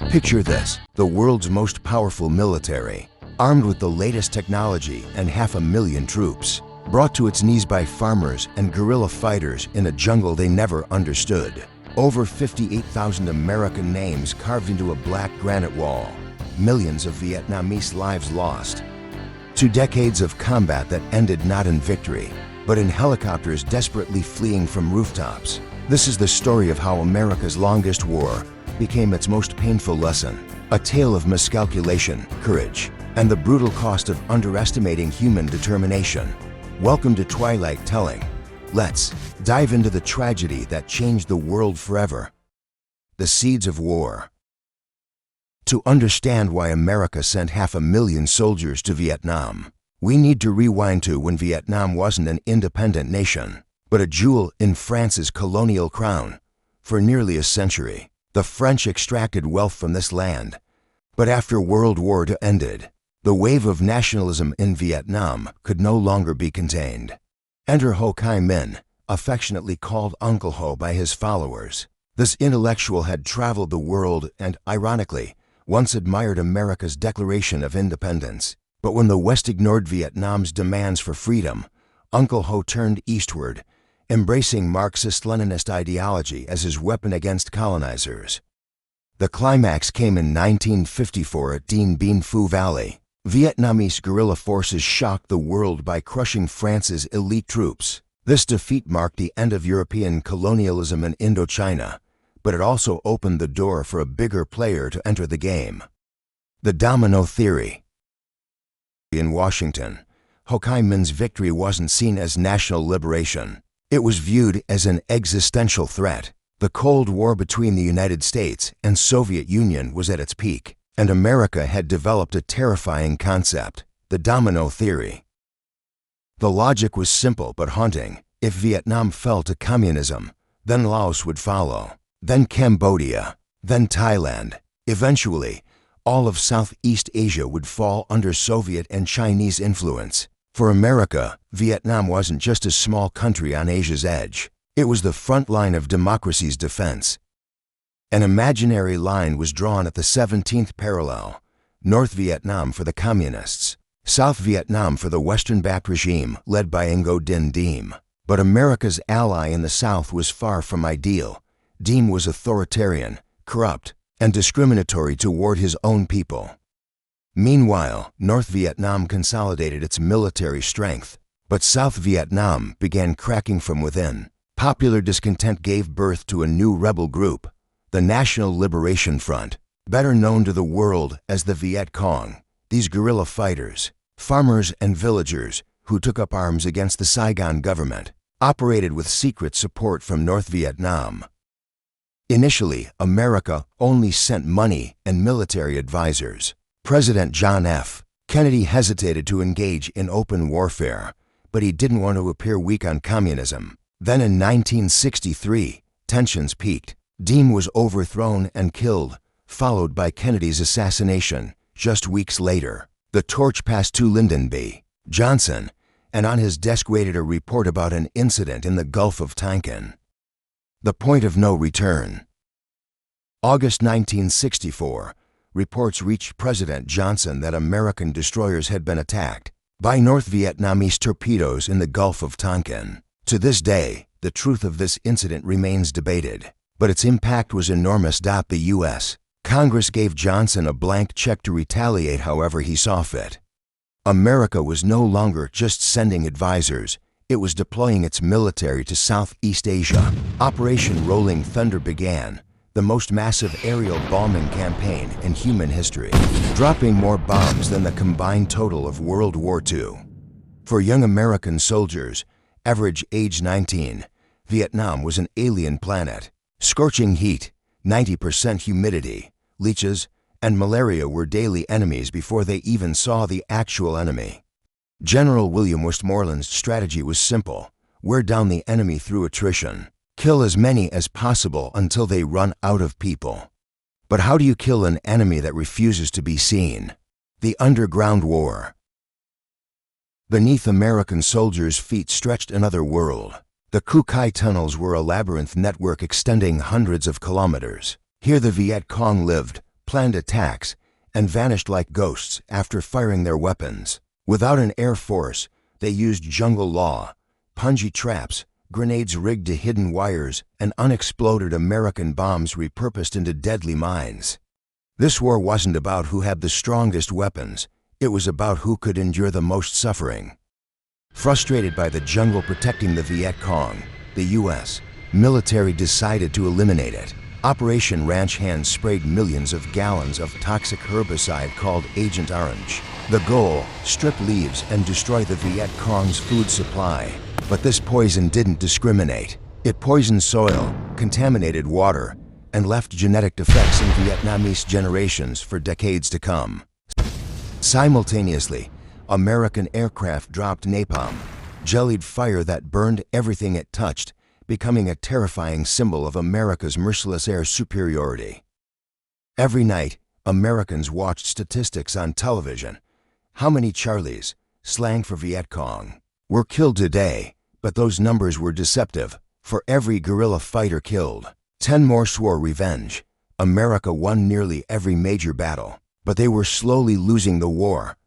Picture this, the world's most powerful military, armed with the latest technology and 500,000 troops, brought to its knees by farmers and guerrilla fighters in a jungle they never understood. Over 58,000 American names carved into a black granite wall. Millions of Vietnamese lives lost. 2 decades of combat that ended not in victory, but in helicopters desperately fleeing from rooftops. This is the story of how America's longest war became its most painful lesson. A tale of miscalculation, courage, and the brutal cost of underestimating human determination. Welcome to Twilight Telling. Let's dive into the tragedy that changed the world forever. The seeds of war. To understand why America sent 500,000 soldiers to Vietnam, we need to rewind to when Vietnam wasn't an independent nation, but a jewel in France's colonial crown. For nearly a century, the French extracted wealth from this land. But after World War II ended, the wave of nationalism in Vietnam could no longer be contained. Enter Ho Chi Minh, affectionately called Uncle Ho by his followers. This intellectual had traveled the world and, ironically, once admired America's Declaration of Independence. But when the West ignored Vietnam's demands for freedom, Uncle Ho turned eastward, embracing Marxist-Leninist ideology as his weapon against colonizers. The climax came in 1954 at Dien Bien Phu Valley. Vietnamese guerrilla forces shocked the world by crushing France's elite troops. This defeat marked the end of European colonialism in Indochina, but it also opened the door for a bigger player to enter the game. The Domino Theory. In Washington, Ho Chi Minh's victory wasn't seen as national liberation. It was viewed as an existential threat. The Cold War between the United States and Soviet Union was at its peak, and America had developed a terrifying concept, the domino theory. The logic was simple but haunting. If Vietnam fell to communism, then Laos would follow, then Cambodia, then Thailand. Eventually, all of Southeast Asia would fall under Soviet and Chinese influence. For America, Vietnam wasn't just a small country on Asia's edge. It was the front line of democracy's defense. An imaginary line was drawn at the 17th parallel, North Vietnam for the Communists, South Vietnam for the Western-backed regime led by Ngo Dinh Diem. But America's ally in the South was far from ideal. Diem was authoritarian, corrupt, and discriminatory toward his own people. Meanwhile, North Vietnam consolidated its military strength, but South Vietnam began cracking from within. Popular discontent gave birth to a new rebel group, the National Liberation Front, better known to the world as the Viet Cong. These guerrilla fighters, farmers and villagers who took up arms against the Saigon government, operated with secret support from North Vietnam. Initially, America only sent money and military advisors. President John F. Kennedy hesitated to engage in open warfare, but he didn't want to appear weak on communism. Then in 1963, tensions peaked. Diem was overthrown and killed, followed by Kennedy's assassination. Just weeks later, the torch passed to Lyndon B. Johnson, and on his desk waited a report about an incident in the Gulf of Tonkin. The point of no return. August 1964, reports reached President Johnson that American destroyers had been attacked by North Vietnamese torpedoes in the Gulf of Tonkin. To this day, the truth of this incident remains debated, but its impact was enormous. The U.S. Congress gave Johnson a blank check to retaliate however he saw fit. America was no longer just sending advisors, it was deploying its military to Southeast Asia. Operation Rolling Thunder began, the most massive aerial bombing campaign in human history, dropping more bombs than the combined total of World War II. For young American soldiers, average age 19, Vietnam was an alien planet. Scorching heat, 90% humidity, leeches, and malaria were daily enemies before they even saw the actual enemy. General William Westmoreland's strategy was simple: wear down the enemy through attrition. Kill as many as possible until they run out of people. But how do you kill an enemy that refuses to be seen? The Underground War. Beneath American soldiers' feet stretched another world. The Cu Kai tunnels were a labyrinth network extending hundreds of kilometers. Here the Viet Cong lived, planned attacks, and vanished like ghosts after firing their weapons. Without an air force, they used jungle law, punji traps, grenades rigged to hidden wires, and unexploded American bombs repurposed into deadly mines. This war wasn't about who had the strongest weapons, it was about who could endure the most suffering. Frustrated by the jungle protecting the Viet Cong, the U.S. military decided to eliminate it. Operation Ranch Hand sprayed millions of gallons of toxic herbicide called Agent Orange. The goal, strip leaves and destroy the Viet Cong's food supply. But this poison didn't discriminate. It poisoned soil, contaminated water, and left genetic defects in Vietnamese generations for decades to come. Simultaneously, American aircraft dropped napalm, jellied fire that burned everything it touched, becoming a terrifying symbol of America's merciless air superiority. Every night, Americans watched statistics on television. How many Charlies, slang for Viet Cong, were killed today? But those numbers were deceptive. For every guerrilla fighter killed, 10 more swore revenge. America won nearly every major battle, but they were slowly losing the war.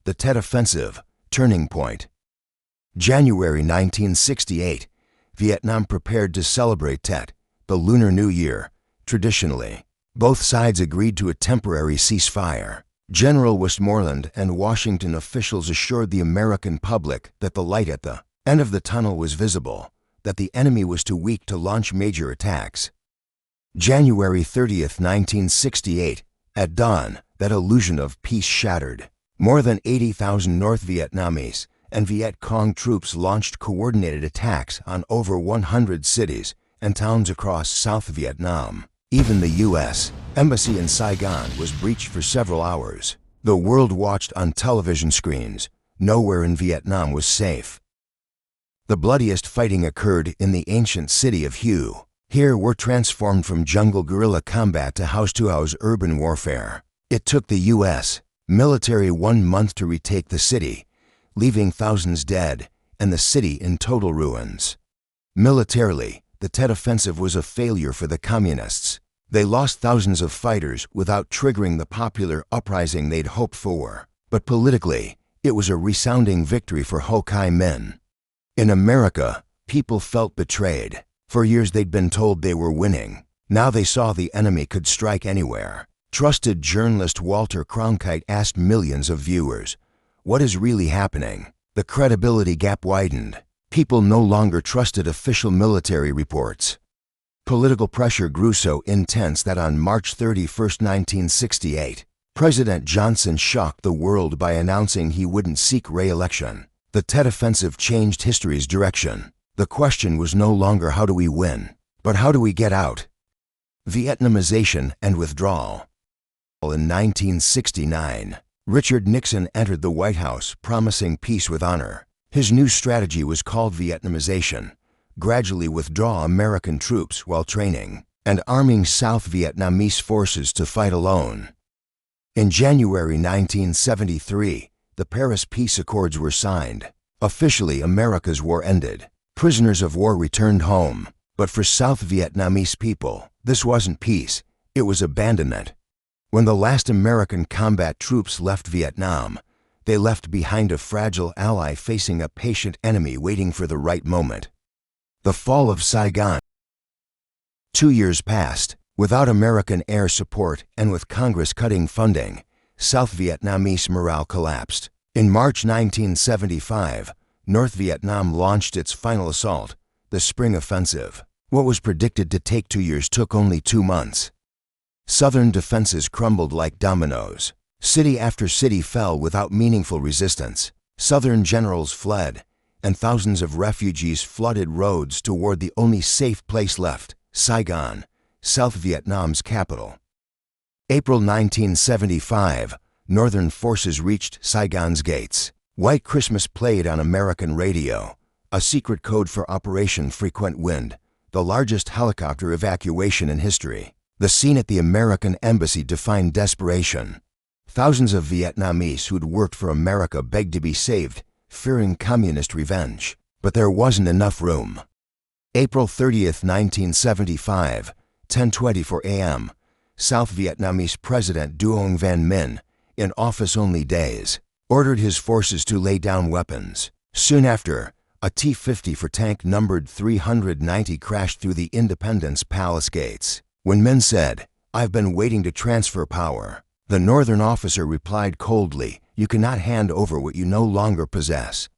The Tet Offensive, turning point. January 1968, Vietnam prepared to celebrate Tet, the Lunar New Year. Traditionally, both sides agreed to a temporary ceasefire. General Westmoreland and Washington officials assured the American public that the light at the end of the tunnel was visible, that the enemy was too weak to launch major attacks. January 30, 1968, at dawn, that illusion of peace shattered. More than 80,000 North Vietnamese and Viet Cong troops launched coordinated attacks on over 100 cities and towns across South Vietnam. Even the U.S. Embassy in Saigon was breached for several hours. The world watched on television screens. Nowhere in Vietnam was safe. The bloodiest fighting occurred in the ancient city of Hue. Here we're transformed from jungle guerrilla combat to house-to-house urban warfare. It took the U.S. military 1 month to retake the city, leaving thousands dead and the city in total ruins. Militarily, the Tet Offensive was a failure for the Communists. They lost thousands of fighters without triggering the popular uprising they'd hoped for. But politically, it was a resounding victory for Ho Chi Minh. In America, people felt betrayed. For years they'd been told they were winning. Now they saw the enemy could strike anywhere. Trusted journalist Walter Cronkite asked millions of viewers, "What is really happening?" The credibility gap widened. People no longer trusted official military reports. Political pressure grew so intense that on March 31, 1968, President Johnson shocked the world by announcing he wouldn't seek re-election. The Tet Offensive changed history's direction. The question was no longer how do we win, but how do we get out? Vietnamization and withdrawal. In 1969, Richard Nixon entered the White House promising peace with honor. His new strategy was called Vietnamization, gradually withdraw American troops while training and arming South Vietnamese forces to fight alone. In January 1973, the Paris Peace Accords were signed. Officially, America's war ended. Prisoners of war returned home. But for South Vietnamese people, this wasn't peace, it was abandonment. When the last American combat troops left Vietnam, they left behind a fragile ally facing a patient enemy waiting for the right moment. The fall of Saigon. 2 years passed. Without American air support and with Congress cutting funding, South Vietnamese morale collapsed. In March 1975, North Vietnam launched its final assault, the Spring Offensive. What was predicted to take 2 years took only 2 months. Southern defenses crumbled like dominoes. City after city fell without meaningful resistance. Southern generals fled, and thousands of refugees flooded roads toward the only safe place left, Saigon, South Vietnam's capital. April 1975, Northern forces reached Saigon's gates. White Christmas played on American radio, a secret code for Operation Frequent Wind, the largest helicopter evacuation in history. The scene at the American embassy defined desperation. Thousands of Vietnamese who'd worked for America begged to be saved, fearing communist revenge. But there wasn't enough room. April 30, 1975, 10:24 a.m., South Vietnamese President Duong Van Minh, in office only days, ordered his forces to lay down weapons. Soon after, a T-50 for tank numbered 390 crashed through the Independence Palace gates. When Minh said, "I've been waiting to transfer power," the northern officer replied coldly, "You cannot hand over what you no longer possess."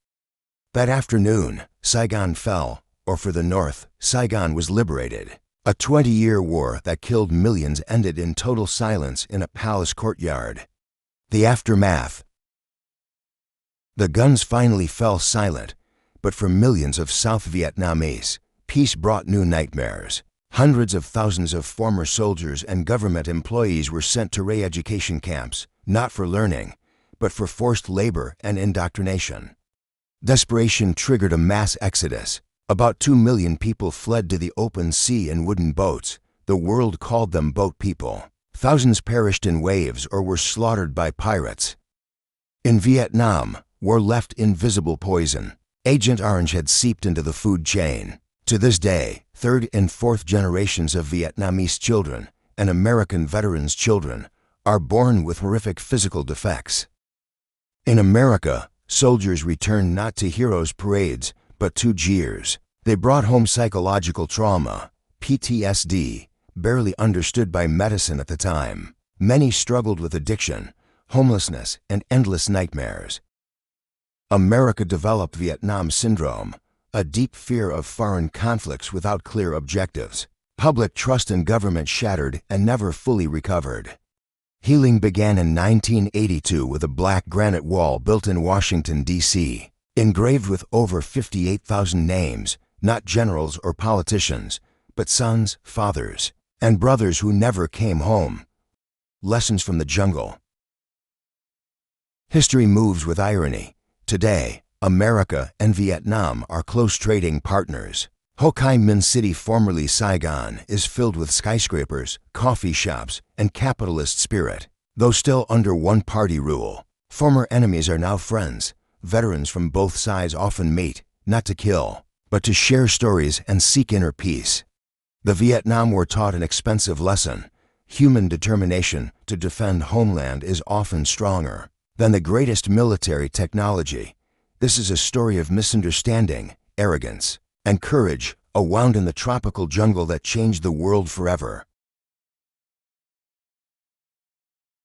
That afternoon, Saigon fell, or for the North, Saigon was liberated. A 20-year war that killed millions ended in total silence in a palace courtyard. The aftermath. The guns finally fell silent, but for millions of South Vietnamese, peace brought new nightmares. Hundreds of thousands of former soldiers and government employees were sent to re-education camps, not for learning, but for forced labor and indoctrination. Desperation triggered a mass exodus. About 2 million people fled to the open sea in wooden boats. The world called them boat people. Thousands perished in waves or were slaughtered by pirates. In Vietnam, war left invisible poison. Agent Orange had seeped into the food chain. To this day, third and fourth generations of Vietnamese children and American veterans' children are born with horrific physical defects. In America, soldiers returned not to heroes' parades, but to jeers. They brought home psychological trauma, PTSD, barely understood by medicine at the time. Many struggled with addiction, homelessness, and endless nightmares. America developed Vietnam Syndrome, a deep fear of foreign conflicts without clear objectives. Public trust in government shattered and never fully recovered. Healing began in 1982 with a black granite wall built in Washington, D.C., engraved with over 58,000 names, not generals or politicians, but sons, fathers, and brothers who never came home. Lessons from the jungle. History moves with irony. Today, America and Vietnam are close trading partners. Ho Chi Minh City, formerly Saigon, is filled with skyscrapers, coffee shops, and capitalist spirit. Though still under one-party rule, former enemies are now friends. Veterans from both sides often meet, not to kill, but to share stories and seek inner peace. The Vietnam War taught an expensive lesson. Human determination to defend homeland is often stronger than the greatest military technology. This is a story of misunderstanding, arrogance, and courage, a wound in the tropical jungle that changed the world forever.